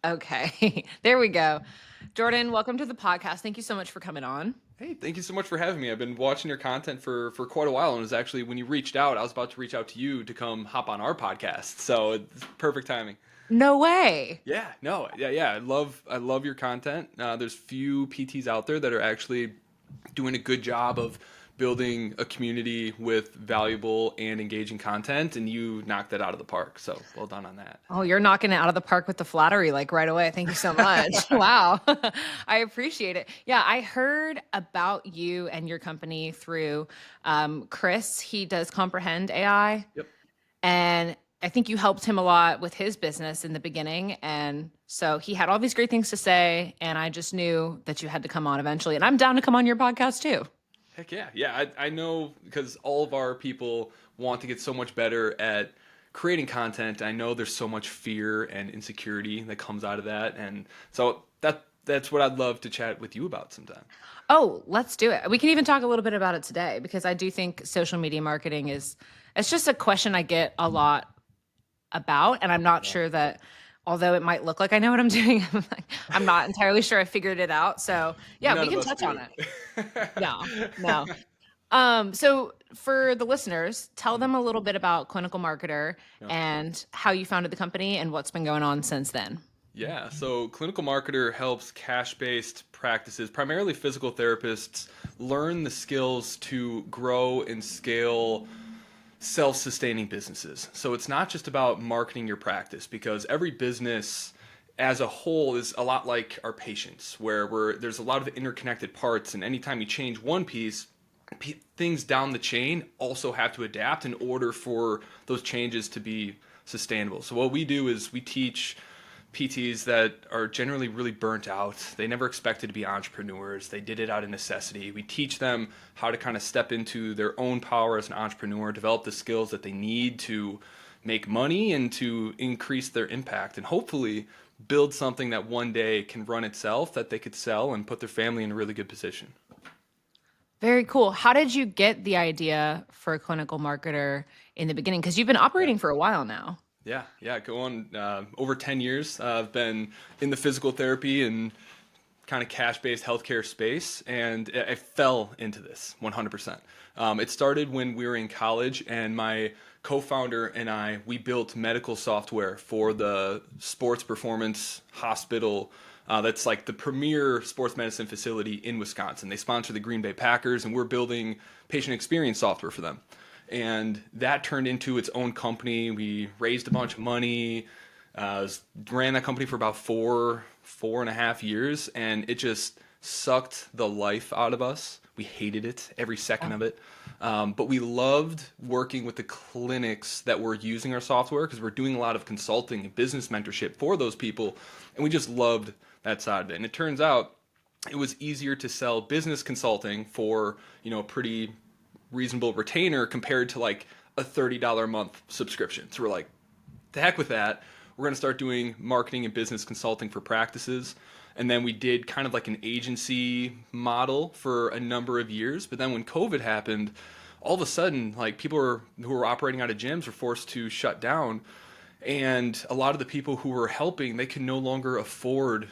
Okay, there we go. Jordan, welcome to the podcast. Thank you so much for coming on. Hey, thank you so much for having me. I've been watching your content for quite a while, and it was actually when you reached out, I was about to reach out to you to come hop on our podcast. So it's perfect timing. No way. Yeah, no, yeah. I love your content. There's few PTs out there that are actually doing a good job of building a community with valuable and engaging content, and you knocked that out of the park. So well done on Oh, you're knocking it out of the park with the flattery like right away. Thank you so much. that. Wow. I appreciate it. Yeah, I heard about you and your company through Chris. He does Comprehend AI. Yep. And I think you helped him a lot with his business in the beginning. And so he had all these great things to say. And I just knew that you had to come on eventually. And I'm down to come on your podcast too. Heck yeah. Yeah, I know because all of our people want to get so much better at creating content. I know there's so much fear and insecurity that comes out of that. And so that's what I'd love to chat with you about sometime. Oh, let's do it. We can even talk a little bit about it today because I do think social media marketing is it's just a question I get a lot about and I'm not Yeah. sure that although it might look like I know what I'm doing, I'm not entirely sure I figured it out. So, yeah, we None of can us touch on do. it. No. No. So for the listeners, tell them a little bit about Clinical Marketer Yeah. and how you founded the company and what's been going on since then. Yeah, so Clinical Marketer helps cash-based practices, primarily physical therapists, learn the skills to grow and scale self-sustaining businesses. So it's not just about marketing your practice because every business as a whole is a lot like our patients where there's a lot of interconnected parts, and anytime you change one piece, things down the chain also have to adapt in order for those changes to be sustainable. So what we do is we teach PTs that are generally really burnt out. They never expected to be entrepreneurs. They did it out of necessity. We teach them how to kind of step into their own power as an entrepreneur, develop the skills that they need to make money and to increase their impact, and hopefully build something that one day can run itself that they could sell and put their family in a really good position. Very cool. How did you get the idea for a Clinical Marketer in the beginning? Because you've been Yeah. operating for a while now. Yeah, go on over 10 years. I've been in the physical therapy and kind of cash-based healthcare space, and I fell into this 100%. It started when we were in college, and my co-founder and we built medical software for the sports performance hospital. That's like the premier sports medicine facility in Wisconsin. They sponsor the Green Bay Packers, and we're building patient experience software for them. And that turned into its own company. We raised a bunch of money, ran that company for about 4.5 years, and it just sucked the life out of us. We hated it, every second of it. But we loved working with the clinics that were using our software because we're doing a lot of consulting and business mentorship for those people, and we just loved that side of it. And it turns out it was easier to sell business consulting for a pretty reasonable retainer compared to like a $30 a month subscription. So we're like, the heck with that. We're going to start doing marketing and business consulting for practices. And then we did kind of like an agency model for a number of years. But then when COVID happened, all of a sudden, like who were operating out of gyms were forced to shut down. And a lot of the people who were helping, they could no longer afford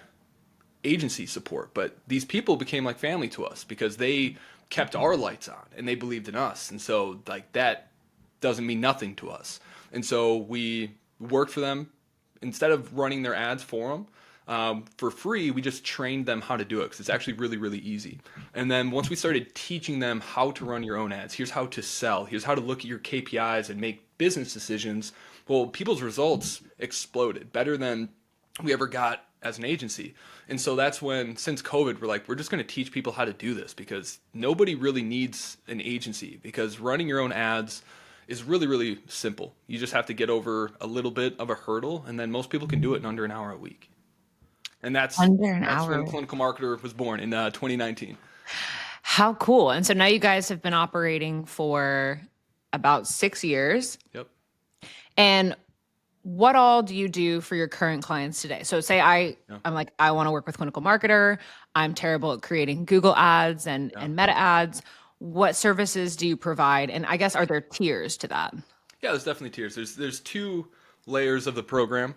agency support. But these people became like family to us because they kept our lights on and they believed in us. And so like that doesn't mean nothing to us. And so we worked for them instead of running their ads for them. For free, we just trained them how to do it because it's actually really, really easy. And then once we started teaching them how to run your own ads, here's how to sell, here's how to look at your KPIs and make business decisions, well, people's results exploded better than we ever got as an agency. And so that's when, since COVID, we're like, we're just going to teach people how to do this because nobody really needs an agency because running your own ads is really, really simple. You just have to get over a little bit of a hurdle, and then most people can do it in under an hour a week. And Under an that's when hour. Clinical Marketer was born in 2019. How cool. And so now you guys have been operating for about 6 years. Yep. And what all do you do for your current clients today? So say Yeah. I'm like, I want to work with Clinical Marketer. I'm terrible at creating Google ads Yeah. and meta ads. What services do you provide? And I guess are there tiers to that? Yeah, there's definitely tiers. There's two layers of the program.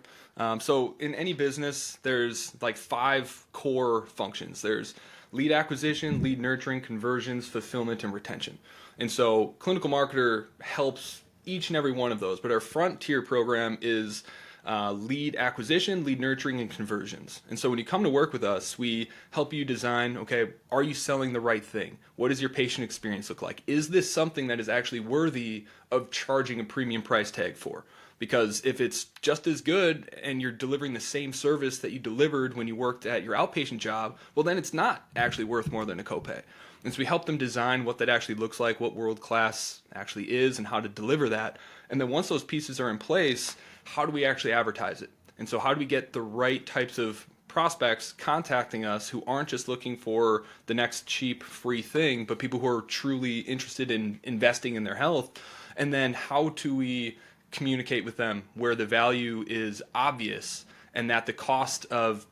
So in any business, there's like 5 core functions. There's lead acquisition, lead nurturing, conversions, fulfillment, and retention. And so Clinical Marketer helps each and every one of those. But our frontier program is lead acquisition, lead nurturing, and conversions. And so when you come to work with us, we help you design, okay, are you selling the right thing? What does your patient experience look like? Is this something that is actually worthy of charging a premium price tag for? Because if it's just as good and you're delivering the same service that you delivered when you worked at your outpatient job, well, then it's not actually worth more than a copay. And so we help them design what that actually looks like, what world class actually is, and how to deliver that. And then once those pieces are in place, how do we actually advertise it? And so how do we get the right types of prospects contacting us who aren't just looking for the next cheap free thing, but people who are truly interested in investing in their health? And then how do we communicate with them where the value is obvious and that the cost of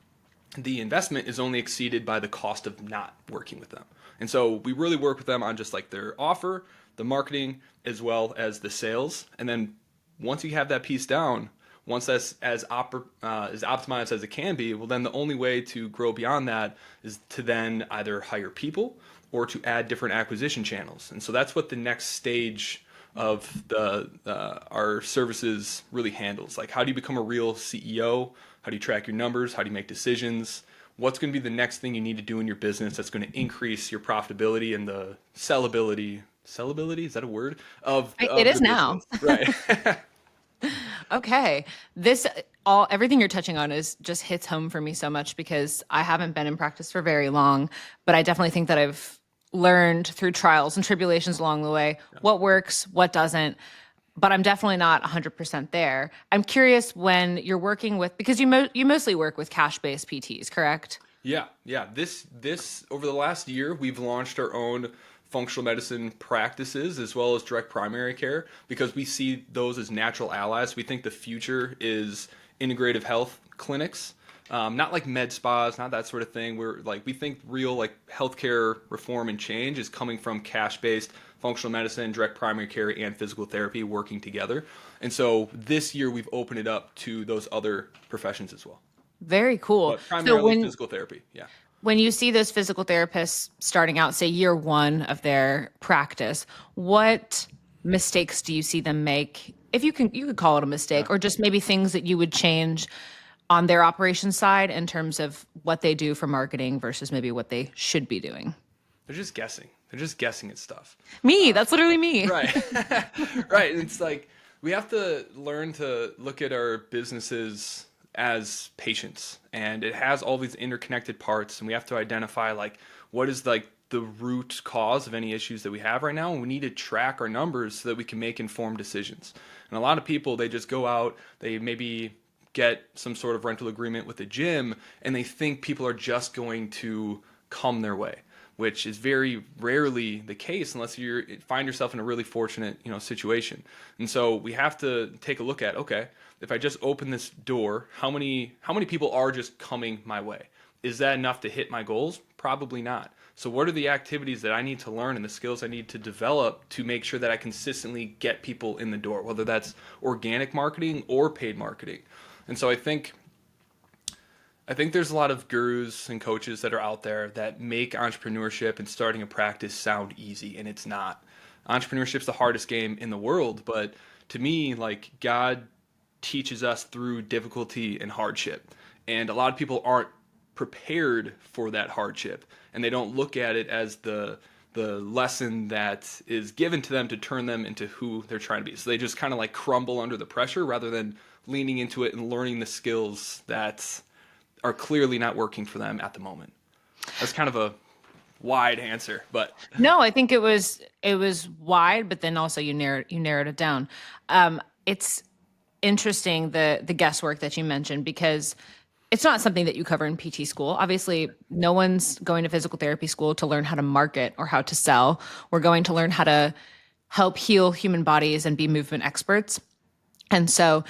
the investment is only exceeded by the cost of not working with them? And so we really work with them on just like their offer, the marketing, as well as the sales. And then once you have that piece down, once that's as optimized as it can be, well, then the only way to grow beyond that is to then either hire people or to add different acquisition channels. And so that's what the next stage of our services really handles. Like, how do you become a real CEO? How do you track your numbers? How do you make decisions? What's going to be the next thing you need to do in your business that's going to increase your profitability and the sellability? Sellability, is that a word? It is now. Right. Okay. Everything you're touching on is just hits home for me so much because I haven't been in practice for very long, but I definitely think that I've learned through trials and tribulations along the way what works, what doesn't, but I'm definitely not 100% there. I'm curious when you're working with, because you mostly work with cash-based PTs, correct? Yeah. This over the last year, we've launched our own functional medicine practices as well as direct primary care because we see those as natural allies. We think the future is integrative health clinics, not like med spas, not that sort of thing. We think real like healthcare reform and change is coming from cash-based functional medicine, direct primary care, and physical therapy working together. And so this year we've opened it up to those other professions as well. Very cool. But primarily physical therapy, yeah. When you see those physical therapists starting out, say year 1 of their practice, what mistakes do you see them make? If you could call it a mistake, or just maybe things that you would change on their operations side in terms of what they do for marketing versus maybe what they should be doing. They're just guessing. They're just guessing at stuff. That's literally me. Right. Right. And it's like we have to learn to look at our businesses as patients, and it has all these interconnected parts, and we have to identify like what is like the root cause of any issues that we have right now, and we need to track our numbers so that we can make informed decisions. And a lot of people, they just go out, they maybe get some sort of rental agreement with a gym, and they think people are just going to come their way, which is very rarely the case unless you find yourself in a really fortunate, situation. And so we have to take a look at, okay, if I just open this door, how many people are just coming my way? Is that enough to hit my goals? Probably not. So what are the activities that I need to learn and the skills I need to develop to make sure that I consistently get people in the door, whether that's organic marketing or paid marketing? And so I think there's a lot of gurus and coaches that are out there that make entrepreneurship and starting a practice sound easy, and it's not. Entrepreneurship's the hardest game in the world, but to me, like, God teaches us through difficulty and hardship. And a lot of people aren't prepared for that hardship, and they don't look at it as the lesson that is given to them to turn them into who they're trying to be. So they just kind of like crumble under the pressure rather than leaning into it and learning the skills that are clearly not working for them at the moment. That's kind of a wide answer, but no, I think it was wide, but then also you narrowed it down. It's interesting the guesswork that you mentioned because it's not something that you cover in PT school. Obviously, no one's going to physical therapy school to learn how to market or how to sell. We're going to learn how to help heal human bodies and be movement experts. And so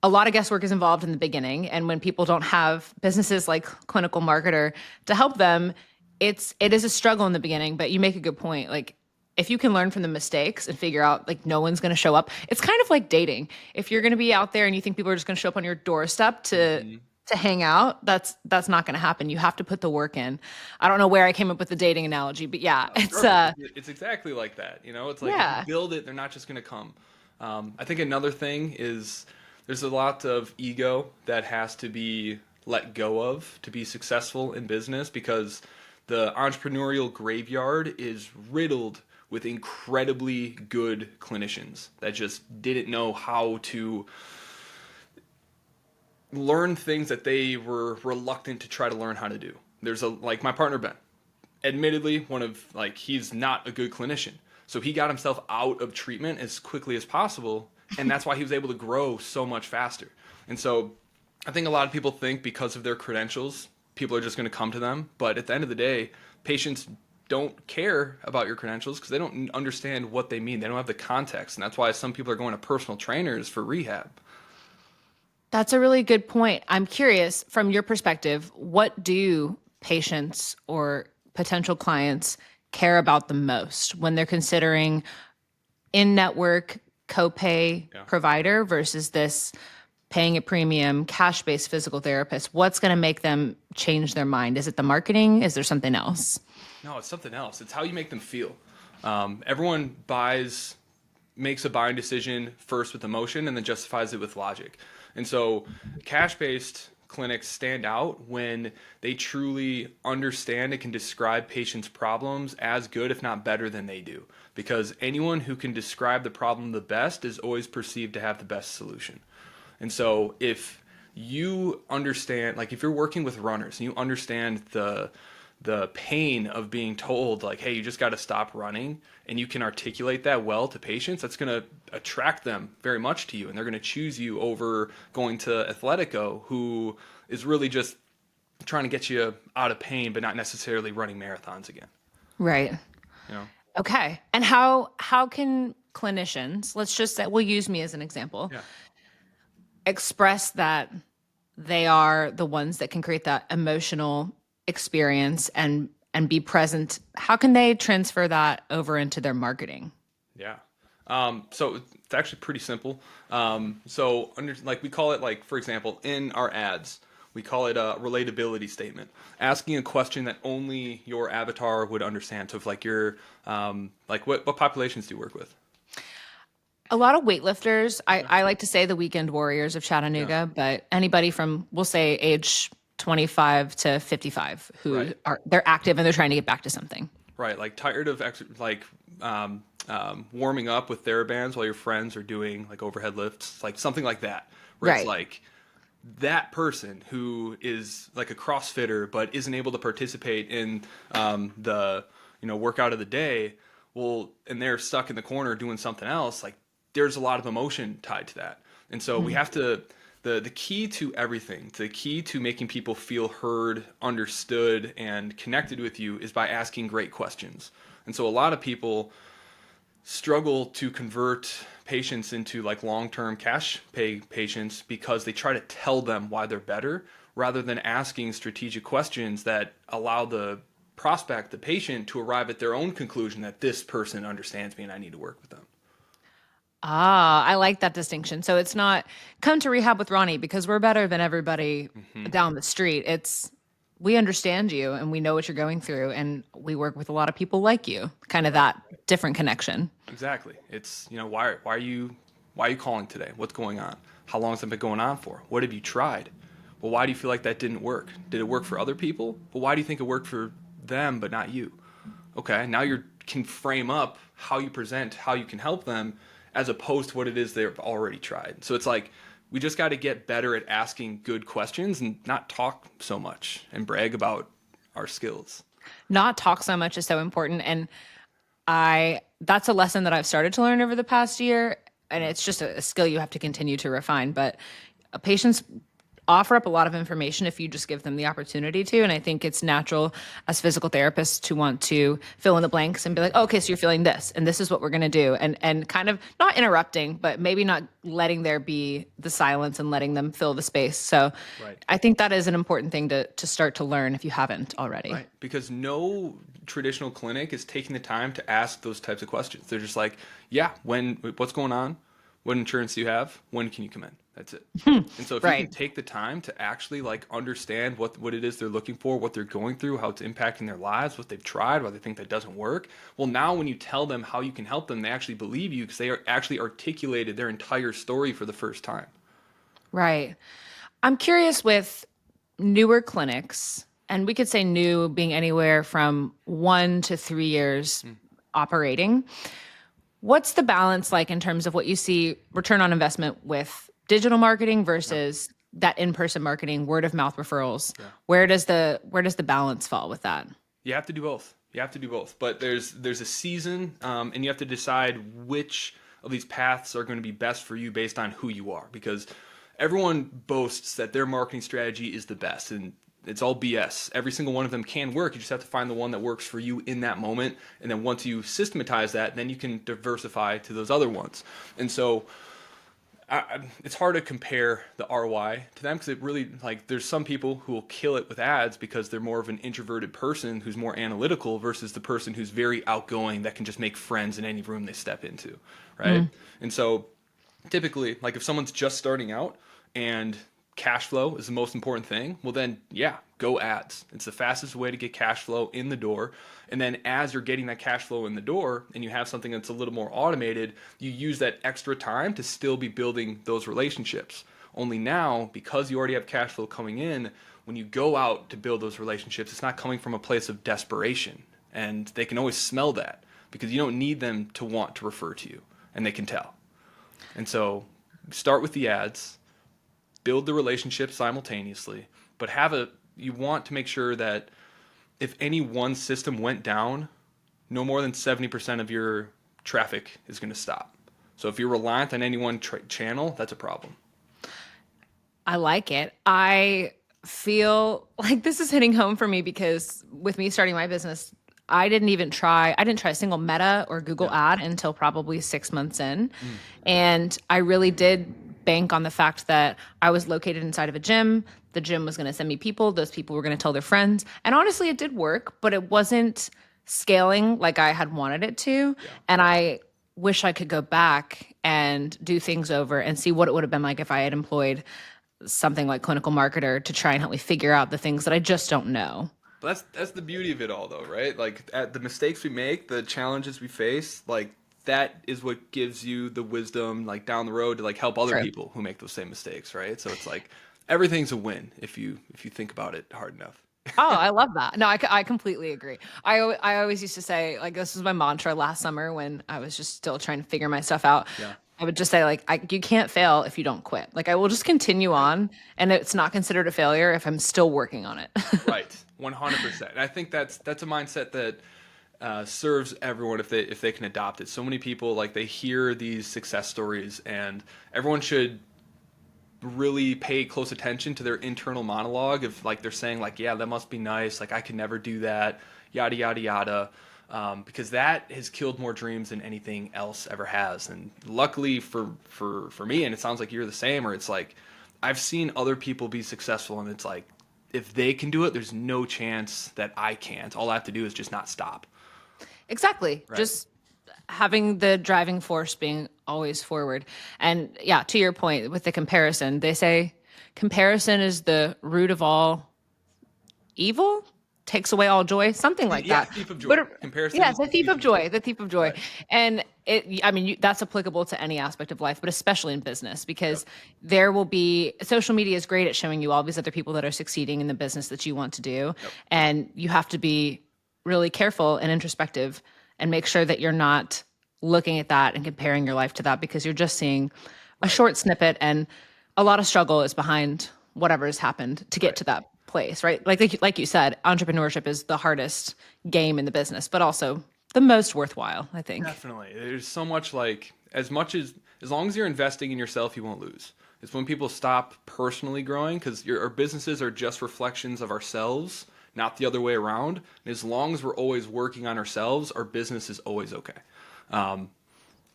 a lot of guesswork is involved in the beginning. And when people don't have businesses like Clinical Marketer to help them, it is a struggle in the beginning, but you make a good point. Like, if you can learn from the mistakes and figure out like no one's going to show up, it's kind of like dating. If you're going to be out there and you think people are just going to show up on your doorstep Mhm. to hang out, that's not going to happen. You have to put the work in. I don't know where I came up with the dating analogy, but yeah, It's it's perfect. It's exactly like that. It's like if you yeah. build it, they're not just going to come. I think another thing is there's a lot of ego that has to be let go of to be successful in business because the entrepreneurial graveyard is riddled with incredibly good clinicians that just didn't know how to learn things that they were reluctant to try to learn how to do. There's a like my partner Ben, admittedly one of like he's not a good clinician, so he got himself out of treatment as quickly as possible, and that's why he was able to grow so much faster. And so I think a lot of people think because of their credentials people are just going to come to them, but at the end of the day patients don't care about your credentials because they don't understand what they mean. They don't have the context, and that's why some people are going to personal trainers for rehab. That's a really good point. I'm curious from your perspective, what do patients or potential clients care about the most when they're considering in-network copay Yeah. provider versus this paying a premium cash-based physical therapist? What's going to make them change their mind? Is it the marketing? Is there something else? No, it's something else. It's how you make them feel. Everyone makes a buying decision first with emotion and then justifies it with logic. And so cash based clinics stand out when they truly understand and can describe patients' problems as good, if not better, than they do. Because anyone who can describe the problem the best is always perceived to have the best solution. And so if you understand, like if you're working with runners and you understand the pain of being told like, hey, you just got to stop running, and you can articulate that well to patients, that's going to attract them very much to you, and they're going to choose you over going to Athletico, who is really just trying to get you out of pain but not necessarily running marathons again. Right. you know Okay. And how can clinicians, let's just say we'll use me as an example, yeah. express that they are the ones that can create that emotional experience and be present? How can they transfer that over into their marketing? Yeah. So it's actually pretty simple. So under like we call it like for example in our ads we call it a relatability statement, asking a question that only your avatar would understand. So if like you're like what populations do you work with? A lot of weightlifters. Okay. I like to say the weekend warriors of Yeah. Chattanooga, but anybody from, we'll say, age 25 to 55 who Right. are they're active and they're trying to get back to something. Right. Like tired of warming up with TheraBands while your friends are doing like overhead lifts, like something like that, where it's Right. like that person who is like a CrossFitter but isn't able to participate in the workout of the day, well, and they're stuck in the corner doing something else. Like there's a lot of emotion tied to that, and so we have to. The key to everything, the key to making people feel heard, understood, and connected with you is by asking great questions. And so a lot of people struggle to convert patients into like long-term cash pay patients because they try to tell them why they're better rather than asking strategic questions that allow the prospect, the patient, to arrive at their own conclusion that this person understands me and I need to work with them. Ah, I like that distinction. So it's not come to rehab with Ronnie because we're better than everybody Hmm. down the street. It's we understand you and we know what you're going through and we work with a lot of people like you. Kind of Right. that different connection. Exactly. It's why are you calling today? What's going on? How long has it been going on for? What have you tried? Well, why do you feel like that didn't work? Did it work for other people? Well, why do you think it worked for them but not you? Okay, now you can frame up how you present, how you can help them, as opposed to what it is they've already tried. So it's like we just got to get better at asking good questions and not talk so much and brag about our skills. Not talk so much is so important. And I that's a lesson that I've started to learn over the past year. And it's just a skill you have to continue to refine. But patients offer up a lot of information if you just give them the opportunity to. And I think it's natural as physical therapists to want to fill in the blanks and be like, oh, okay, so you're feeling this, and this is what we're going to do. And kind of not interrupting, but maybe not letting there be the silence and letting them fill the space. So Right. I think that is an important thing to start to learn if you haven't already. Right. Because no traditional clinic is taking the time to ask those types of questions. They're just like, yeah, what's going on? What insurance do you have? When can you come in? That's it. And so if you can Right. take the time to actually like understand what it is they're looking for, what they're going through, how it's impacting their lives, what they've tried, why they think that doesn't work. Well, now when you tell them how you can help them, they actually believe you because they are actually articulated their entire story for the first time. Right. I'm curious with newer clinics, and we could say new being anywhere from 1 to 3 years operating. What's the balance like in terms of what you see return on investment with digital marketing versus that in-person marketing, word of mouth referrals? Where does the balance fall with that? You have to do both. You have to do both. But there's a season, and you have to decide which of these paths are going to be best for you based on who you are. Because everyone boasts that their marketing strategy is the best, and it's all BS. Every single one of them can work. You just have to find the one that works for you in that moment. And then once you systematize that, then you can diversify to those other ones. And so it's hard to compare the ROI to them because it really like there's some people who will kill it with ads because they're more of an introverted person who's more analytical versus the person who's very outgoing that can just make friends in any room they step into, right? And so typically, like if someone's just starting out and cash flow is the most important thing, well then yeah, go ads. It's the fastest way to get cash flow in the door. And then as you're getting that cash flow in the door and you have something that's a little more automated, you use that extra time to still be building those relationships. Only now, because you already have cash flow coming in, when you go out to build those relationships, it's not coming from a place of desperation. And they can always smell that because you don't need them to want to refer to you, and they can tell. And so start with the ads, build the relationship simultaneously, but you want to make sure that if any one system went down, no more than 70% of your traffic is going to stop. So if you're reliant on any one channel, that's a problem. I like it. I feel like this is hitting home for me because with me starting my business, I didn't try a single Meta or Google ad until probably 6 months in. And I really did bank on the fact that I was located inside of a gym. The gym was going to send me people. Those people were going to tell their friends. And honestly, it did work, but it wasn't scaling like I had wanted it to. And I wish I could go back and do things over and see what it would have been like if I had employed something like Clinical Marketer to try and help me figure out the things that I just don't know. But that's the beauty of it all, though, right? Like at the mistakes we make, the challenges we face, like that is what gives you the wisdom, like down the road, to like help other True. people who make those same mistakes, right? So it's like everything's a win if you think about it hard enough. Oh, I love that. No, I completely agree. I always used to say, like, this was my mantra last summer when I was just still trying to figure my stuff out. Yeah. I would just say, like, you can't fail if you don't quit. Like, I will just continue on, and it's not considered a failure if I'm still working on it. Right, 100%. And I think that's a mindset that serves everyone if they can adopt it. So many people like they hear these success stories, and everyone should really pay close attention to their internal monologue if like they're saying like, yeah, that must be nice, like I could never do that, yada yada yada, because that has killed more dreams than anything else ever has. And luckily for me, and it sounds like you're the same, or it's like I've seen other people be successful, and it's like if they can do it, there's no chance that I can't. All I have to do is just not stop. Exactly. Right. Just having the driving force being always forward. And yeah, to your point with the comparison, they say comparison is the root of all evil, takes away all joy, something like Yeah, that. thief of joy. But Comparison yeah, is the thief of joy, the thief of joy. Right. And I mean, that's applicable to any aspect of life, but especially in business, because there will be social media is great at showing you all these other people that are succeeding in the business that you want to do. And you have to be really careful and introspective and make sure that you're not looking at that and comparing your life to that because you're just seeing a short snippet and a lot of struggle is behind whatever has happened to get to that place, right? Like you said, entrepreneurship is the hardest game in the business, but also the most worthwhile, I think. Definitely. There's so much like as long as you're investing in yourself, you won't lose. It's when people stop personally growing, because our businesses are just reflections of ourselves, not the other way around. And as long as we're always working on ourselves, our business is always okay. Um,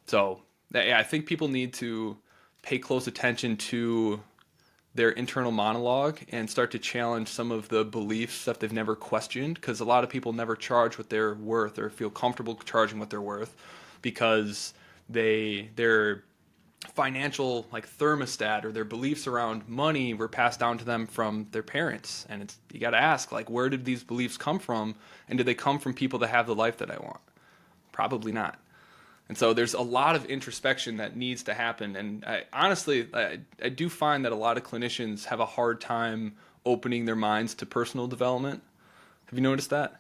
so yeah, I think people need to pay close attention to their internal monologue and start to challenge some of the beliefs that they've never questioned, because a lot of people never charge what they're worth or feel comfortable charging what they're worth because their financial like thermostat or their beliefs around money were passed down to them from their parents. And it's, you got to ask, like, where did these beliefs come from, and do they come from people that have the life that I want? Probably not. And so there's a lot of introspection that needs to happen. And I do find that a lot of clinicians have a hard time opening their minds to personal development. Have you noticed that?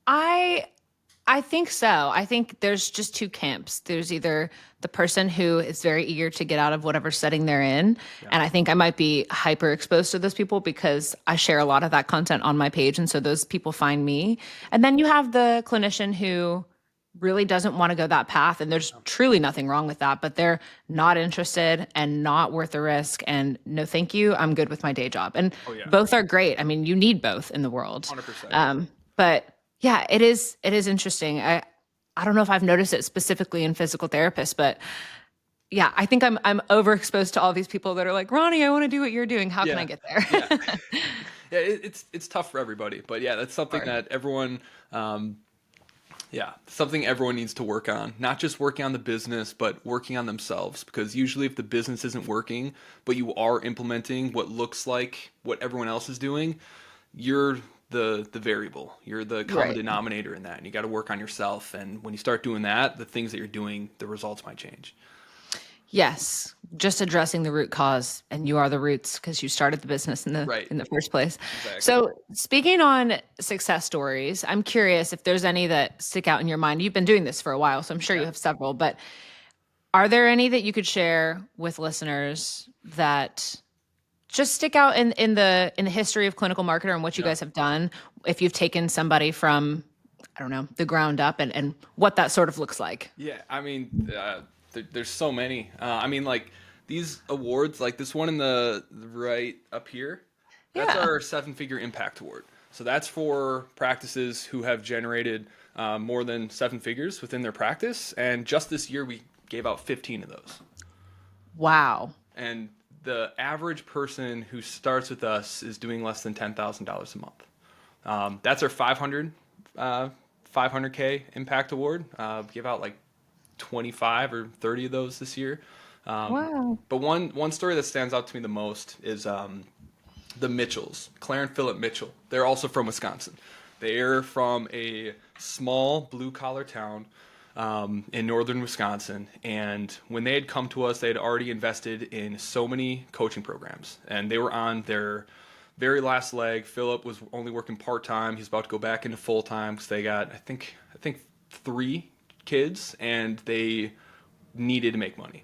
I I think so. I think there's just two camps. There's either the person who is very eager to get out of whatever setting they're in. Yeah. And I think I might be hyper exposed to those people because I share a lot of that content on my page. And so those people find me. And then you have the clinician who really doesn't want to go that path. And there's truly nothing wrong with that, but they're not interested and not worth the risk. And no, thank you. I'm good with my day job. And Oh yeah, both are great. I mean, you need both in the world. 100%. But yeah, it is interesting. I don't know if I've noticed it specifically in physical therapists, but yeah, I think I'm overexposed to all these people that are like, Ronnie, I want to do what you're doing. How can Yeah. I get there? Yeah. Yeah, it's tough for everybody, but yeah, that's something Sure. that everyone, yeah, something everyone needs to work on. Not just working on the business, but working on themselves. Because usually, if the business isn't working, but you are implementing what looks like what everyone else is doing, you're the variable. You're the common Right. denominator in that, and you got to work on yourself. And when you start doing that, the things that you're doing, the results might change. Yes, just addressing the root cause, and you are the roots because you started the business in the Right. first place. Exactly. So, speaking on success stories, I'm curious if there's any that stick out in your mind. You've been doing this for a while, so I'm sure you Yeah. have several, but are there any that you could share with listeners that just stick out in the history of clinical marketer and what you Yeah. guys have done? If you've taken somebody from, I don't know, the ground up and what that sort of looks like. Yeah, I mean, there's so many. I mean, like these awards, like this one in the right up here, that's Yeah. our seven-figure impact award. So that's for practices who have generated more than seven figures within their practice. And just this year, we gave out 15 of those. Wow. And the average person who starts with us is doing less than $10,000 a month. That's our 500K impact award. Give out like 25 or 30 of those this year. Wow. But one story that stands out to me the most is the Mitchells, Claire and Philip Mitchell. They're also from Wisconsin. They're from a small blue collar town in northern Wisconsin. And when they had come to us, they had already invested in so many coaching programs, and they were on their very last leg. Philip was only working part time. He's about to go back into full time because they got I think 3 kids, and they needed to make money.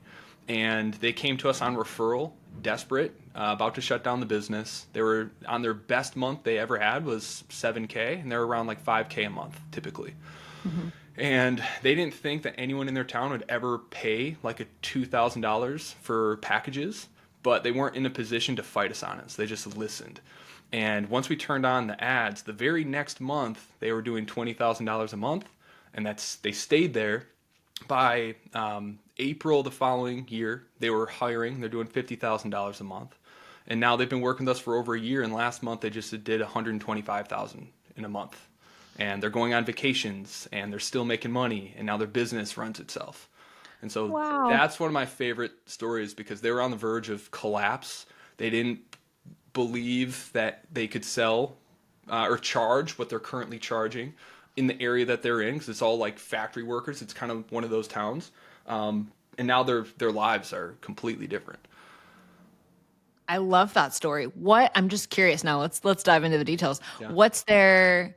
And they came to us on referral, desperate, about to shut down the business. They were on their best month they ever had was 7K, and they're around like 5K a month typically. And they didn't think that anyone in their town would ever pay like a $2,000 for packages, but they weren't in a position to fight us on it. So they just listened. And once we turned on the ads, the very next month they were doing $20,000 a month, and they stayed there. By April the following year, they were hiring. They're doing $50,000 a month, and now they've been working with us for over a year. And last month they just did $125,000 in a month, and they're going on vacations, and they're still making money, and now their business runs itself. And so Wow. that's one of my favorite stories because they were on the verge of collapse. They didn't believe that they could sell or charge what they're currently charging in the area that they're in, because it's all like factory workers. It's kind of one of those towns, and now their lives are completely different. I love that story. What I'm just curious now. Let's dive into the details. Yeah. What's their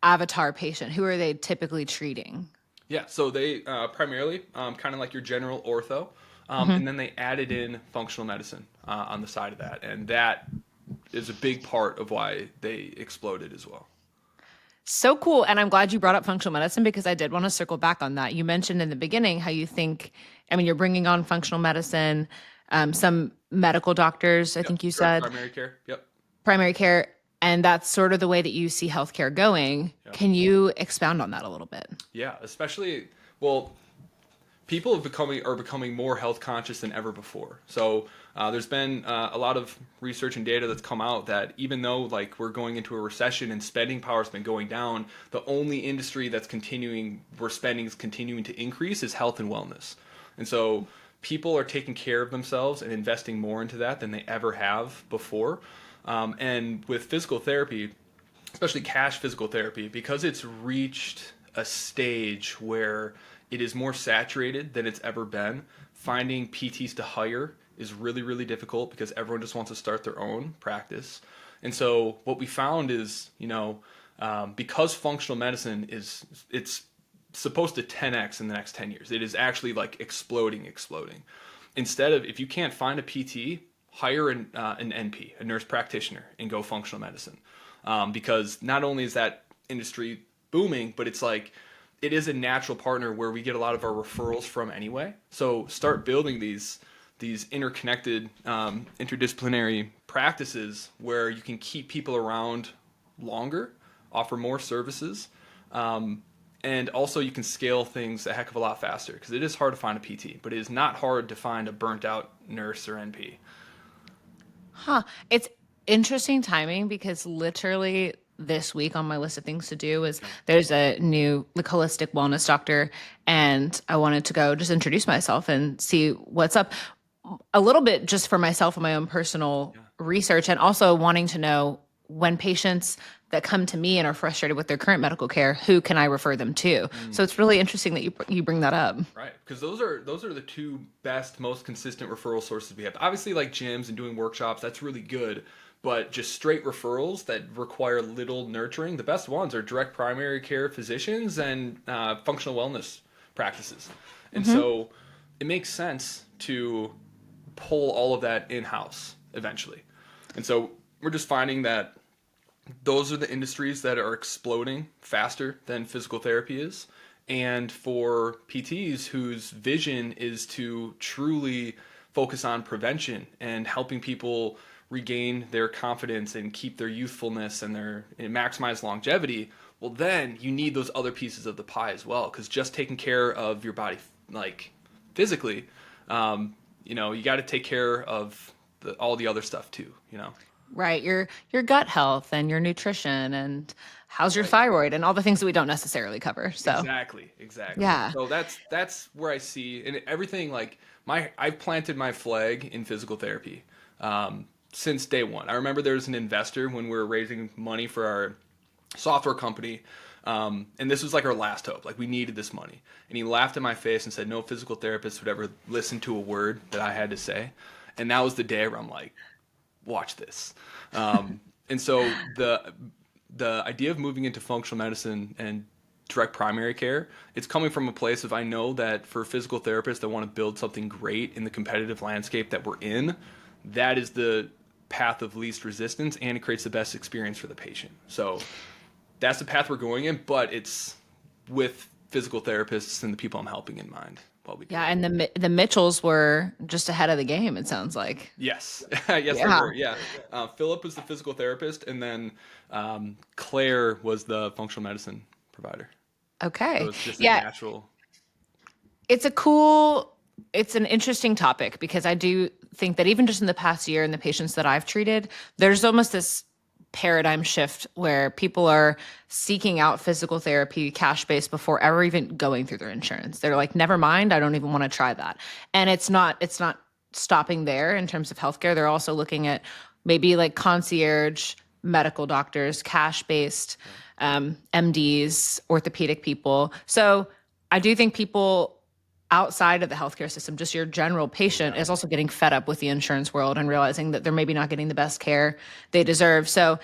avatar patient? Who are they typically treating? Yeah, so they primarily kind of like your general ortho, and then they added in functional medicine on the side of that, and that is a big part of why they exploded as well. So cool. And I'm glad you brought up functional medicine because I did want to circle back on that. You mentioned in the beginning how you think, I mean, you're bringing on functional medicine some medical doctors, I Yep. think you Direct said, primary care. Yep. primary care, and that's sort of the way that you see healthcare going. Yep. Can you expound on that a little bit? Yeah. Especially, well, people are becoming more health conscious than ever before. So there's been a lot of research and data that's come out that even though like we're going into a recession and spending power has been going down, the only industry that's continuing where spending is continuing to increase is health and wellness. And so people are taking care of themselves and investing more into that than they ever have before. And with physical therapy, especially cash physical therapy, because it's reached a stage where it is more saturated than it's ever been. Finding PTs to hire is really, really difficult because everyone just wants to start their own practice. And so what we found is, because functional medicine it's supposed to 10x in the next 10 years. It is actually like exploding. Instead of, if you can't find a PT, hire an NP, a nurse practitioner, and go functional medicine. Because not only is that industry booming, but it's like it is a natural partner where we get a lot of our referrals from anyway. So start building these interconnected, interdisciplinary practices where you can keep people around longer, offer more services, and also you can scale things a heck of a lot faster because it is hard to find a PT, but it is not hard to find a burnt out nurse or NP. Huh. It's interesting timing because literally this week on my list of things to do is there's a new like holistic wellness doctor, and I wanted to go just introduce myself and see what's up a little bit just for myself and my own personal research, and also wanting to know when patients that come to me and are frustrated with their current medical care, who can I refer them to? So it's really interesting that you bring that up. Right, because those are the two best, most consistent referral sources we have. Obviously, like gyms and doing workshops, that's really good. But just straight referrals that require little nurturing, the best ones are direct primary care physicians and functional wellness practices. And so it makes sense to pull all of that in house eventually. And so we're just finding that those are the industries that are exploding faster than physical therapy is. And for PTs whose vision is to truly focus on prevention and helping people regain their confidence and keep their youthfulness and maximize longevity, well, then you need those other pieces of the pie as well. Because just taking care of your body, like physically, you got to take care of all the other stuff too. Right. Your gut health and your nutrition and how's your Right. thyroid and all the things that we don't necessarily cover. So Exactly. yeah. So that's where I see and everything like I've planted my flag in physical therapy since day one. I remember there was an investor when we were raising money for our software company, and this was like our last hope. Like we needed this money, and he laughed in my face and said, "No physical therapist would ever listen to a word that I had to say." And that was the day where I'm like, "Watch this." And so the idea of moving into functional medicine and direct primary care, it's coming from a place of I know that for physical therapists that want to build something great in the competitive landscape that we're in, that is the path of least resistance and it creates the best experience for the patient. So that's the path we're going in, but it's with physical therapists and the people I'm helping in mind while we do Yeah. it. And the Mitchells were just ahead of the game, it sounds like. Yes, yes, they Yeah. were. Yeah, Philip was the physical therapist, and then Claire was the functional medicine provider. So Okay. it's just a Yeah. natural. It's a cool, it's an interesting topic because I do think that even just in the past year and the patients that I've treated, there's almost this paradigm shift where people are seeking out physical therapy cash based before ever even going through their insurance. They're like, never mind, I don't even want to try that. And it's not stopping there in terms of healthcare. They're also looking at maybe like concierge medical doctors, cash based MDs, orthopedic people. So I do think people outside of the healthcare system, just your general patient, Yeah, is also getting fed up with the insurance world and realizing that they're maybe not getting the best care they deserve. So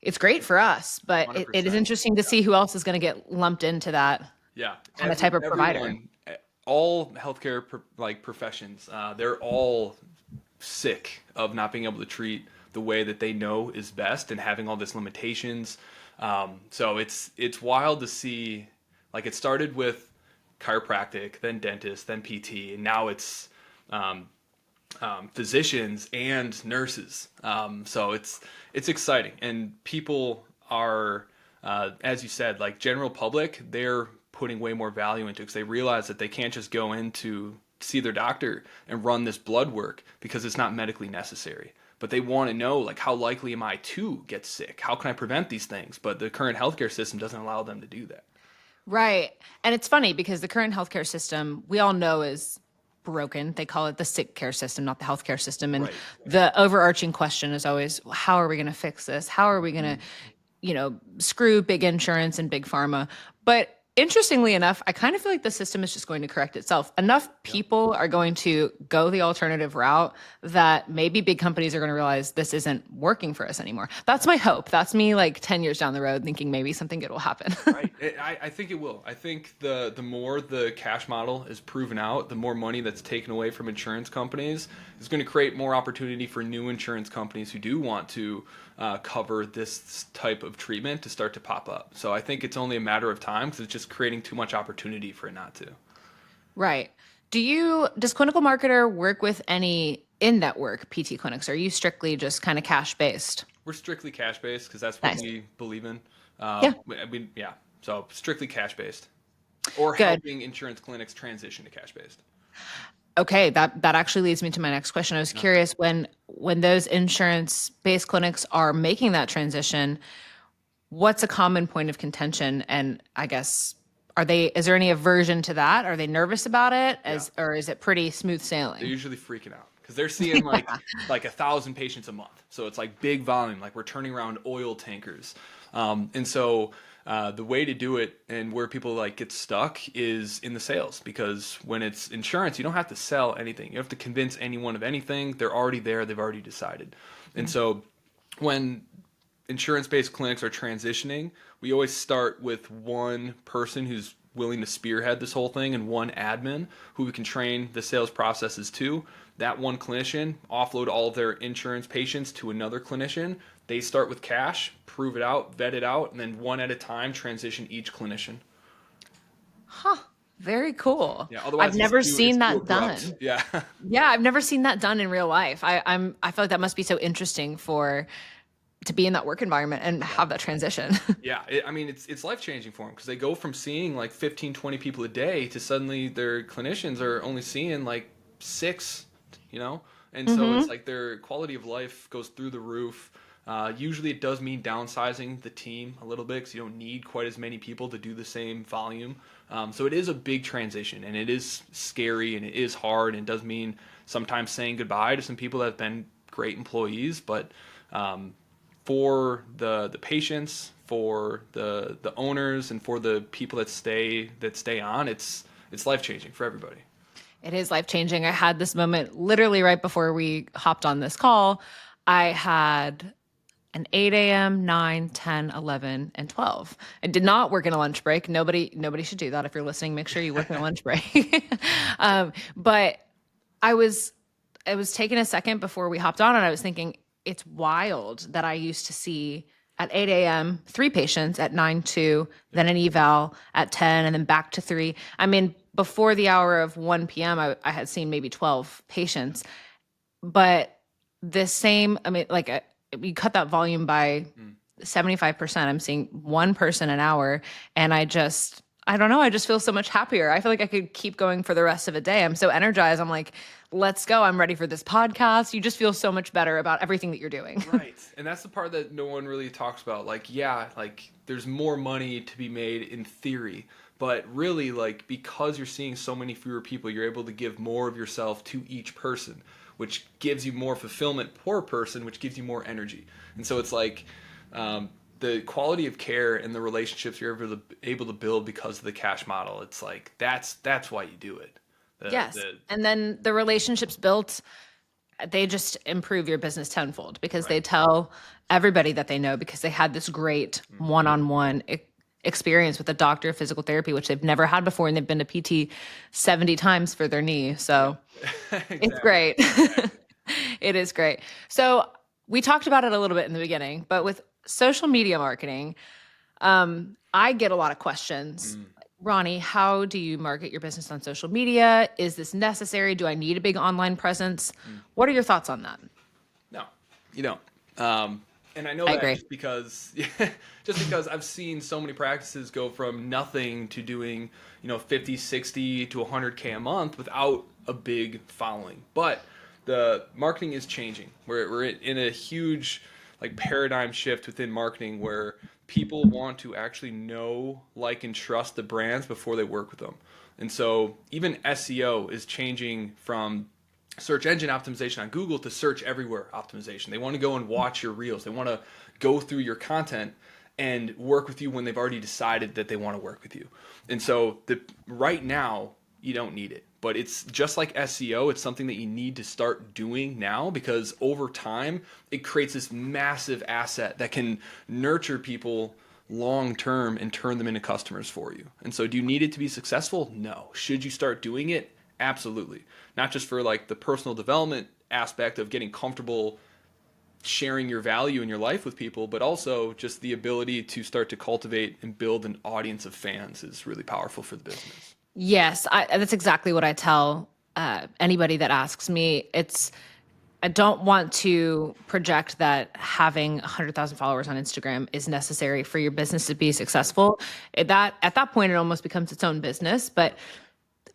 it's great for us, but hundred it is percent. interesting to see who else is going to get lumped into that Yeah, kind of type of provider. everyone, all healthcare like professions, they're all sick of not being able to treat the way that they know is best and having all these limitations. So it's wild to see. Like it started with chiropractic, then dentist, then PT, and now it's physicians and nurses. So it's exciting, and people are, as you said, like general public, they're putting way more value into it because they realize that they can't just go in to see their doctor and run this blood work because it's not medically necessary. But they want to know, like, how likely am I to get sick? How can I prevent these things? But the current healthcare system doesn't allow them to do that. Right. And it's funny because the current healthcare system, we all know is broken. They call it the sick care system, not the healthcare system. And Right. the overarching question is always, how are we going to fix this? How are we going to, screw big insurance and big pharma? But interestingly enough, I kind of feel like the system is just going to correct itself. Enough people are going to go the alternative route that maybe big companies are going to realize this isn't working for us anymore. That's my hope. That's me like 10 years down the road thinking maybe something good will happen. Right. I think it will. I think the more the cash model is proven out, the more money that's taken away from insurance companies is going to create more opportunity for new insurance companies who do want to cover this type of treatment to start to pop up. So I think it's only a matter of time because it's just creating too much opportunity for it not to. Right. Does Clinical Marketer work with any in-network PT clinics? Or are you strictly just kind of cash based? We're strictly cash based because that's what Nice. we believe in. Yeah. Yeah. So strictly cash based, or Good. helping insurance clinics transition to cash based. Okay, that actually leads me to my next question. I was curious when those insurance-based clinics are making that transition, what's a common point of contention? And I guess is there any aversion to that? Are they nervous about it Yeah. or is it pretty smooth They're sailing? usually freaking out because they're seeing like 1,000 patients a month. So it's like big volume, like we're turning around oil tankers. And so the way to do it and where people like get stuck is in the sales, because when it's insurance, you don't have to sell anything. You have to convince anyone of anything. They're already there. They've already decided. And so when insurance-based clinics are transitioning, we always start with one person who's willing to spearhead this whole thing and one admin who we can train the sales processes to. That one clinician offload all of their insurance patients to another clinician. They start with cash, prove it out, vet it out, and then one at a time transition each clinician. Very cool. Yeah, I've otherwise never it's seen too that abrupt. done. Yeah. Yeah, I've never seen that done in real life. I feel like that must be so interesting to be in that work environment and have that transition. Yeah, I mean, it's life changing for them because they go from seeing like 15, 20 people a day to suddenly their clinicians are only seeing like six, you know? And so it's like their quality of life goes through the roof. Usually it does mean downsizing the team a little bit because you don't need quite as many people to do the same volume. So it is a big transition, and it is scary, and it is hard, and it does mean sometimes saying goodbye to some people that have been great employees. But for the patients, for the owners, and for the people that stay on, it's life changing for everybody. It is life changing. I had this moment literally right before we hopped on this call. I had an 8 a.m., 9, 10, 11, and 12. I did not work in a lunch break. Nobody should do that. If you're listening, make sure you work in a lunch break. But I was taking a second before we hopped on, and I was thinking, it's wild that I used to see at 8 a.m., 3 patients, at 9, 2, then an eval at 10, and then back to 3. I mean, before the hour of 1 p.m., I had seen maybe 12 patients. But I mean, like you cut that volume by 75%. I'm seeing one person an hour, and I don't know. I just feel so much happier. I feel like I could keep going for the rest of the day. I'm so energized. I'm like, let's go. I'm ready for this podcast. You just feel so much better about everything that you're doing. Right. And that's the part that no one really talks about. Like, yeah, like there's more money to be made in theory, but really, like, because you're seeing so many fewer people, you're able to give more of yourself to each person, which gives you more fulfillment per person, which gives you more energy. And so it's like the quality of care and the relationships you're able to build because of the cash model. It's like that's why you do it. Yes. And then the relationships built, they just improve your business tenfold because they tell everybody that they know because they had this great one-on-one experience with a doctor of physical therapy, which they've never had before. And they've been to PT 70 times for their knee. So it's great. It is great. So we talked about it a little bit in the beginning, but with social media marketing, I get a lot of questions. Ronnie, how do you market your business on social media? Is this necessary? Do I need a big online presence? What are your thoughts on that? No, you don't. And I know I that agree. just because, just because I've seen so many practices go from nothing to doing, 50, 60 to 100K a month without a big following. But the marketing is changing. We're in a huge like paradigm shift within marketing where people want to actually know, like, and trust the brands before they work with them. And so even SEO is changing from search engine optimization on Google to search everywhere optimization. They want to go and watch your reels. They want to go through your content and work with you when they've already decided that they want to work with you. And so right now you don't need it. But it's just like SEO, it's something that you need to start doing now because over time it creates this massive asset that can nurture people long term and turn them into customers for you. And so do you need it to be successful? No. Should you start doing it? Absolutely. Not just for like the personal development aspect of getting comfortable sharing your value in your life with people, but also just the ability to start to cultivate and build an audience of fans is really powerful for the business. Yes, that's exactly what I tell anybody that asks me. I don't want to project that having 100,000 followers on Instagram is necessary for your business to be successful. At that point, it almost becomes its own business. But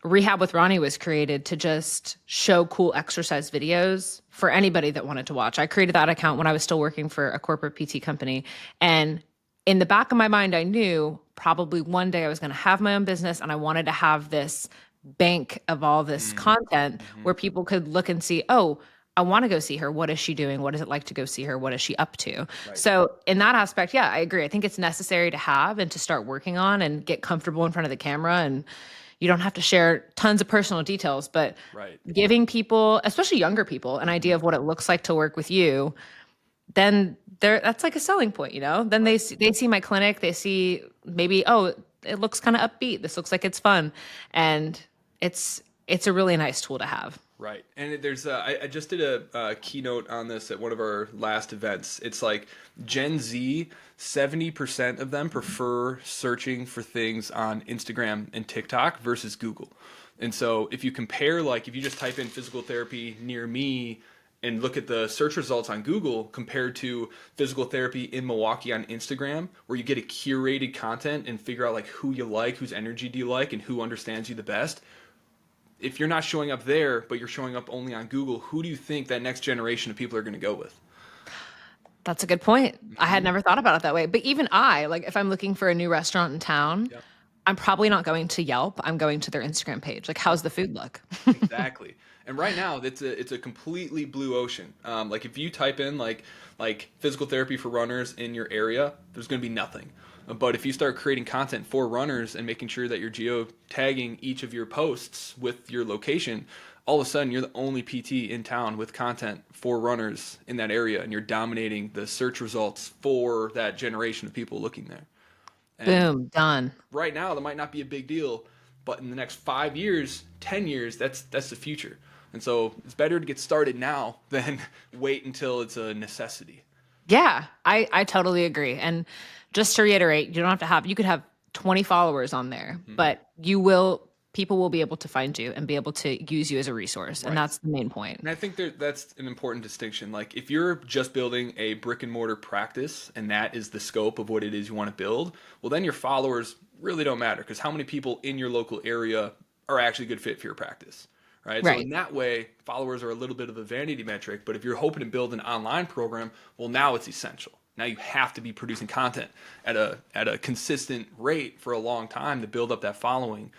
Rehab with Ronnie was created to just show cool exercise videos for anybody that wanted to watch. I created that account when I was still working for a corporate PT company. And in the back of my mind, I knew probably one day I was going to have my own business and I wanted to have this bank of all this content Mm-hmm. where people could look and see, oh, I want to go see her. What is she doing? What is it like to go see her? What is she up to? Right. So, in that aspect, yeah, I agree. I think it's necessary to have and to start working on and get comfortable in front of the camera. And you don't have to share tons of personal details, but Right. giving people, especially younger people, an idea of what it looks like to work with you, then that's like a selling point, you know? Then Right. they see my clinic, they see maybe, oh, it looks kind of upbeat. This looks like it's fun. And it's a really nice tool to have. Right. And there's I just did a keynote on this at one of our last events. It's like Gen Z, 70% of them prefer searching for things on Instagram and TikTok versus Google. And so if you compare, like, if you just type in physical therapy near me and look at the search results on Google compared to physical therapy in Milwaukee on Instagram, where you get a curated content and figure out like who you like, whose energy do you like, and who understands you the best, if you're not showing up there, but you're showing up only on Google, who do you think that next generation of people are going to go with? That's a good point. I had Hmm. never thought about it that way. But even I, like if I'm looking for a new restaurant in town, Yep. I'm probably not going to Yelp. I'm going to their Instagram page. Like, how's the food look? Exactly. And right now, it's a completely blue ocean. Like if you type in like physical therapy for runners in your area, there's going to be nothing. But if you start creating content for runners and making sure that you're geo tagging each of your posts with your location, all of a sudden you're the only PT in town with content for runners in that area, and you're dominating the search results for that generation of people looking there. And Boom, done. right now that might not be a big deal, but in the next 5 years, 10 years, that's the future. And so it's better to get started now than wait until it's a necessity. Yeah, I totally agree. And just to reiterate, you don't have to have, you could have 20 followers on there, Hmm. but people will be able to find you and be able to use you as a resource. And Right. that's the main point. And I think that's an important distinction. Like if you're just building a brick and mortar practice and that is the scope of what it is you want to build, well then your followers really don't matter because how many people in your local area are actually a good fit for your practice, right? So in Right. that way, followers are a little bit of a vanity metric, but if you're hoping to build an online program, well now it's essential. Now you have to be producing content at a consistent rate for a long time to build up that following.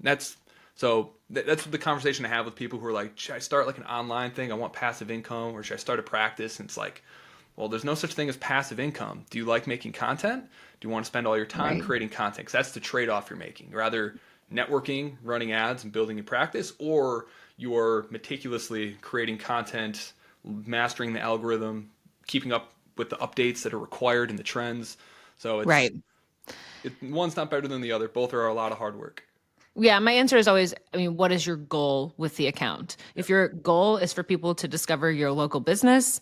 That's so that's the conversation I have with people who are like, should I start like an online thing? I want passive income, or should I start a practice? And it's like, well, there's no such thing as passive income. Do you like making content? Do you want to spend all your time Right. creating content? Because that's the trade-off you're making. You're either networking, running ads, and building a practice, or you're meticulously creating content, mastering the algorithm, keeping up with the updates that are required and the trends. So Right. one's not better than the other. Both are a lot of hard work. Yeah, my answer is always, I mean, what is your goal with the account? If Yep. your goal is for people to discover your local business,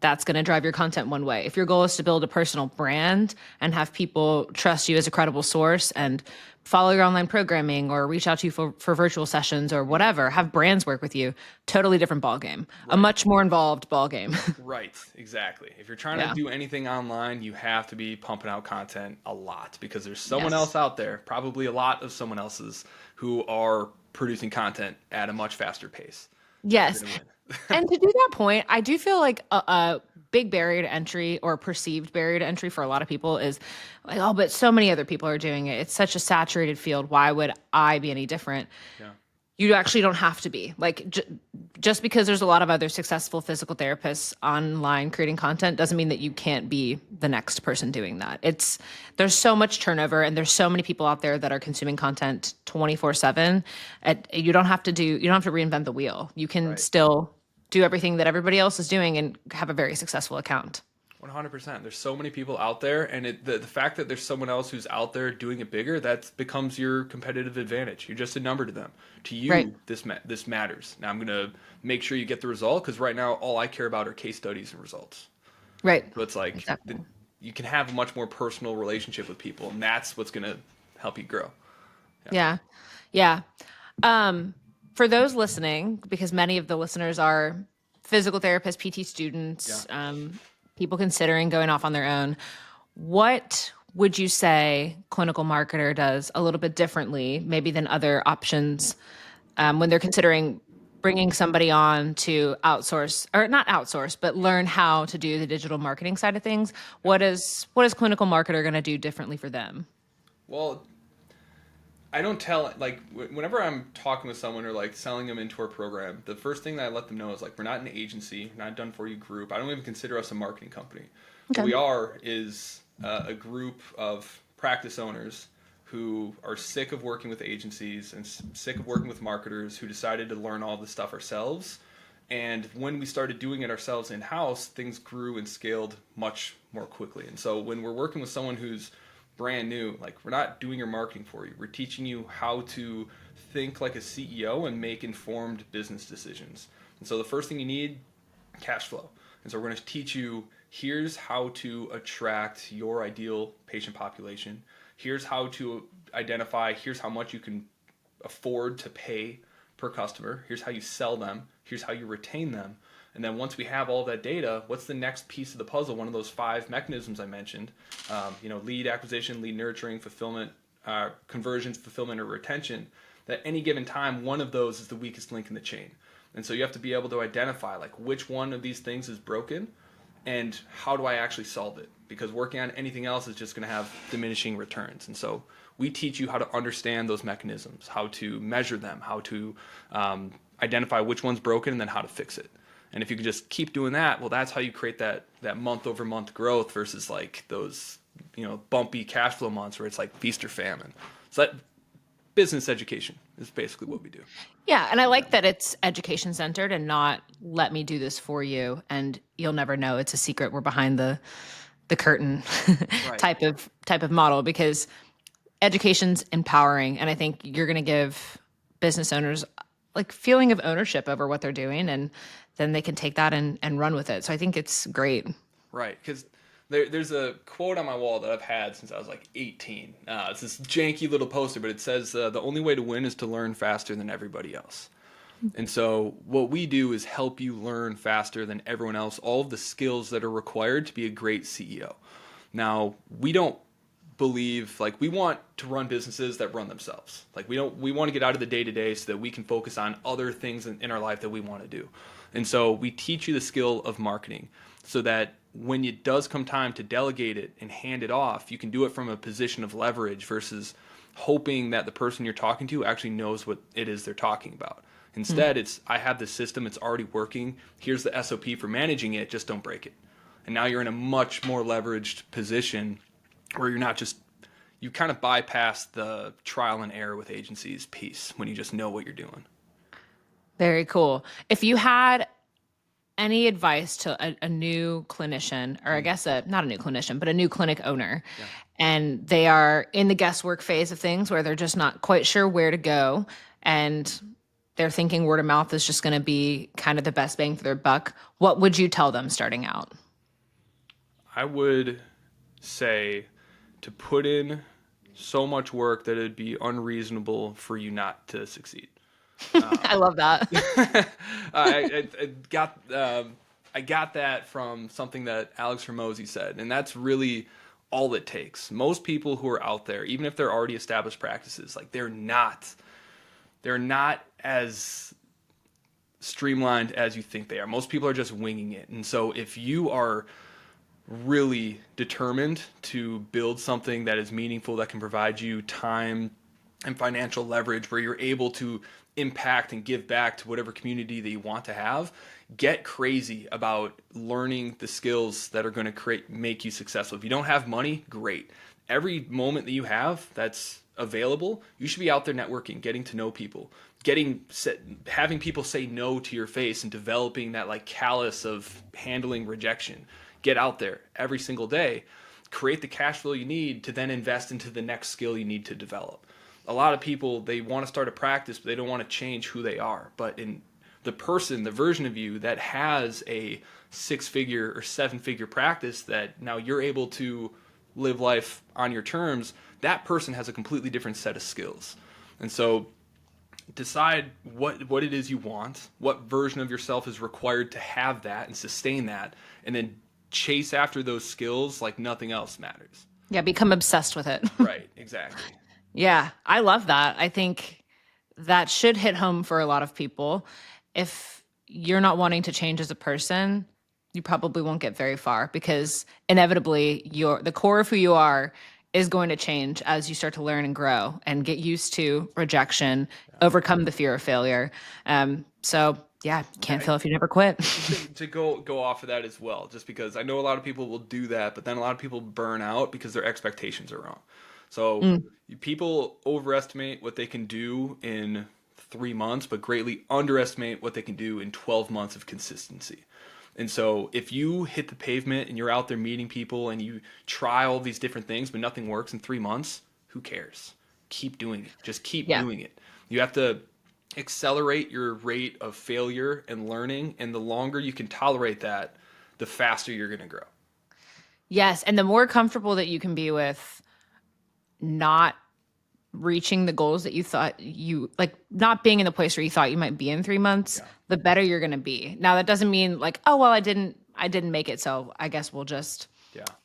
that's going to drive your content one way. If your goal is to build a personal brand and have people trust you as a credible source and follow your online programming or reach out to you for virtual sessions or whatever, have brands work with you, totally different ball game, a much more involved ball game. Right, exactly. If you're trying to Yeah. do anything online, you have to be pumping out content a lot because there's someone Yes. else out there, probably a lot of someone else's, who are producing content at a much faster pace. You're Yes. gonna win. And to do that point, I do feel like a big barrier to entry or perceived barrier to entry for a lot of people is like, oh, but so many other people are doing it. It's such a saturated field. Why would I be any different? Yeah. You actually don't have to be like just because there's a lot of other successful physical therapists online creating content doesn't mean that you can't be the next person doing that. There's so much turnover and there's so many people out there that are consuming content 24/7. You don't have to reinvent the wheel. You can Right. still do everything that everybody else is doing and have a very successful account. 100%. There's so many people out there, and the fact that there's someone else who's out there doing it bigger, that becomes your competitive advantage. You're just a number to them. To you, Right. this matters. Now I'm gonna make sure you get the result because right now all I care about are case studies and results. Right. So it's like Exactly. you can have a much more personal relationship with people, and that's what's gonna help you grow. Yeah. Yeah. For those listening, because many of the listeners are physical therapists, PT students, people considering going off on their own, what would you say clinical marketer does a little bit differently, maybe than other options, when they're considering bringing somebody on to outsource or not outsource, but learn how to do the digital marketing side of things? What is clinical marketer going to do differently for them? Well, I don't tell like whenever I'm talking with someone or like selling them into our program, the first thing that I let them know is like we're not an agency, we're not a done for you group. I don't even consider us a marketing company. What we are is a group of practice owners who are sick of working with agencies and sick of working with marketers who decided to learn all this stuff ourselves. And when we started doing it ourselves in-house, things grew and scaled much more quickly. And so when we're working with someone who's brand new, like we're not doing your marketing for you. We're teaching you how to think like a CEO and make informed business decisions. And so the first thing you need, cash flow. And so we're going to teach you, here's how to attract your ideal patient population. Here's how to identify, here's how much you can afford to pay per customer. Here's how you sell them. Here's how you retain them. And then once we have all that data, what's the next piece of the puzzle? One of those 5 mechanisms I mentioned, lead acquisition, lead nurturing, fulfillment, conversions, fulfillment, or retention. That any given time, one of those is the weakest link in the chain. And so you have to be able to identify like which one of these things is broken and how do I actually solve it? Because working on anything else is just going to have diminishing returns. And so we teach you how to understand those mechanisms, how to measure them, how to identify which one's broken, and then how to fix it. And if you can just keep doing that, well, that's how you create that month over month growth versus like those, bumpy cash flow months where it's like feast or famine. So that business education is basically what we do. Yeah, and I like that it's education centered and not let me do this for you and you'll never know. It's a secret. We're behind the curtain Right. type of model because education's empowering, and I think you're going to give business owners like feeling of ownership over what they're doing, and then they can take that and run with it. So I think it's great. Right, because there's a quote on my wall that I've had since I was like 18. It's this janky little poster, but it says, the only way to win is to learn faster than everybody else. And so what we do is help you learn faster than everyone else, all of the skills that are required to be a great CEO. Now, we don't believe, like, we want to run businesses that run themselves. Like, we want to get out of the day-to-day so that we can focus on other things in our life that we want to do. And so we teach you the skill of marketing so that when it does come time to delegate it and hand it off, you can do it from a position of leverage versus hoping that the person you're talking to actually knows what it is they're talking about. Instead, it's, I have this system, it's already working. Here's the SOP for managing it, just don't break it. And now you're in a much more leveraged position where you're not just, you kind of bypass the trial and error with agencies piece when you just know what you're doing. Very cool. If you had any advice to a new clinician, or I guess not a new clinician, but a new clinic owner, and they are in the guesswork phase of things where they're just not quite sure where to go, and they're thinking word of mouth is just going to be kind of the best bang for their buck, what would you tell them starting out? I would say to put in so much work that it'd be unreasonable for you not to succeed. I love that. I got I got that from something that Alex Hormozy said, and that's really all it takes. Most people who are out there, even if they're already established practices, like they're not as streamlined as you think they are. Most people are just winging it, and so if you are really determined to build something that is meaningful, that can provide you time and financial leverage, where you're able to impact and give back to whatever community that you want to have, get crazy about learning the skills that are going to make you successful. If you don't have money, great. Every moment that you have that's available, you should be out there networking, getting to know people, having people say no to your face, and developing that like callus of handling rejection. Get out there every single day, create the cash flow you need to then invest into the next skill you need to develop. A lot of people, they want to start a practice, but they don't want to change who they are. But in the version of you that has a 6-figure or 7-figure practice that now you're able to live life on your terms, that person has a completely different set of skills. And so decide what it is you want, what version of yourself is required to have that and sustain that, and then chase after those skills like nothing else matters. Yeah, become obsessed with it. Right, exactly. Yeah, I love that. I think that should hit home for a lot of people. If you're not wanting to change as a person, you probably won't get very far, because inevitably the core of who you are is going to change as you start to learn and grow and get used to rejection, overcome the fear of failure. So yeah, you can't fail if you never quit. To go off of that as well, just because I know a lot of people will do that, but then a lot of people burn out because their expectations are wrong. So people overestimate what they can do in 3 months, but greatly underestimate what they can do in 12 months of consistency. And so if you hit the pavement and you're out there meeting people and you try all these different things, but nothing works in 3 months, who cares? Keep doing it. Just keep doing it. You have to accelerate your rate of failure and learning. And the longer you can tolerate that, the faster you're going to grow. Yes, and the more comfortable that you can be with not reaching the goals that you thought you like, not being in the place where you thought you might be in 3 months, the better you're going to be. Now that doesn't mean like, oh well, I didn't make it, so I guess we'll just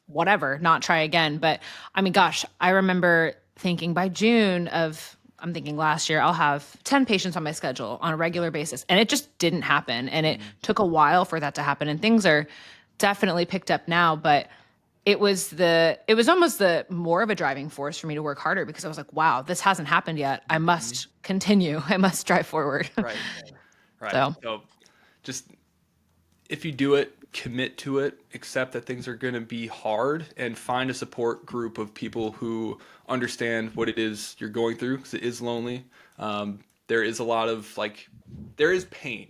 whatever, not try again. But I mean, gosh, I remember thinking by June of, I'm thinking last year, I'll have 10 patients on my schedule on a regular basis, and it just didn't happen. And it took a while for that to happen, and things are definitely picked up now, but it was almost the more of a driving force for me to work harder, because I was like, wow, this hasn't happened yet. I must continue. I must drive forward. Right. So just, if you do it, commit to it, accept that things are going to be hard, and find a support group of people who understand what it is you're going through, because it is lonely. There is a lot of there is pain,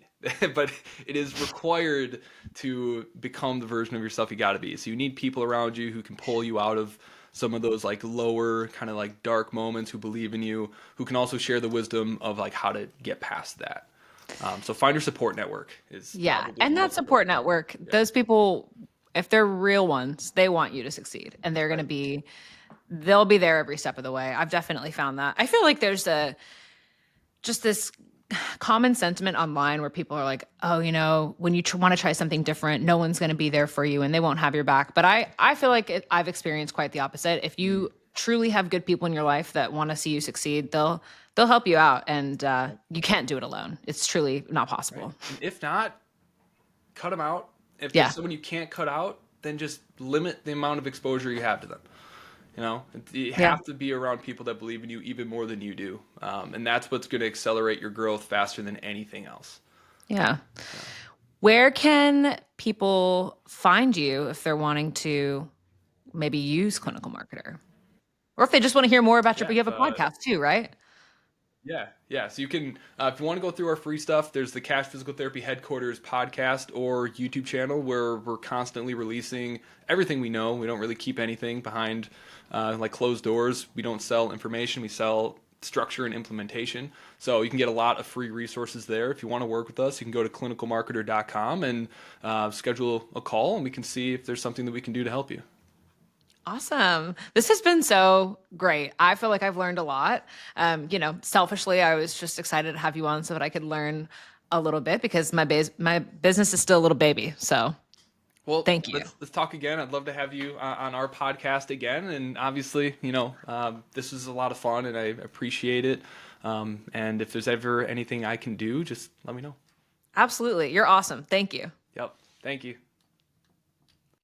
but it is required to become the version of yourself you got to be. So you need people around you who can pull you out of some of those lower kind of dark moments, who believe in you, who can also share the wisdom of how to get past that. So find your support network is and that support network, those people, if they're real ones, they want you to succeed, and they're going to they'll be there every step of the way. I've definitely found that. I feel like there's just this common sentiment online where people are like, oh, when you want to try something different, no one's going to be there for you and they won't have your back. But I feel like I've experienced quite the opposite. If you truly have good people in your life that want to see you succeed, they'll help you out, and you can't do it alone. It's truly not possible. And if not, cut them out. If there's someone you can't cut out, then just limit the amount of exposure you have to them. You have to be around people that believe in you even more than you do. And that's what's going to accelerate your growth faster than anything else. Yeah. Where can people find you if they're wanting to maybe use Clinical Marketer? Or if they just want to hear more about you have a podcast too, right? Yeah. So you can, if you want to go through our free stuff, there's the Cash Physical Therapy Headquarters podcast or YouTube channel, where we're constantly releasing everything we know. We don't really keep anything behind closed doors. We don't sell information. We sell structure and implementation. So you can get a lot of free resources there. If you want to work with us, you can go to clinicalmarketer.com and schedule a call, and we can see if there's something that we can do to help you. Awesome. This has been so great. I feel like I've learned a lot. Selfishly, I was just excited to have you on so that I could learn a little bit because my business is still a little baby. So Well, thank you. let's talk again. I'd love to have you on our podcast again. And obviously, this was a lot of fun, and I appreciate it. And if there's ever anything I can do, just let me know. Absolutely. You're awesome. Thank you. Yep. Thank you.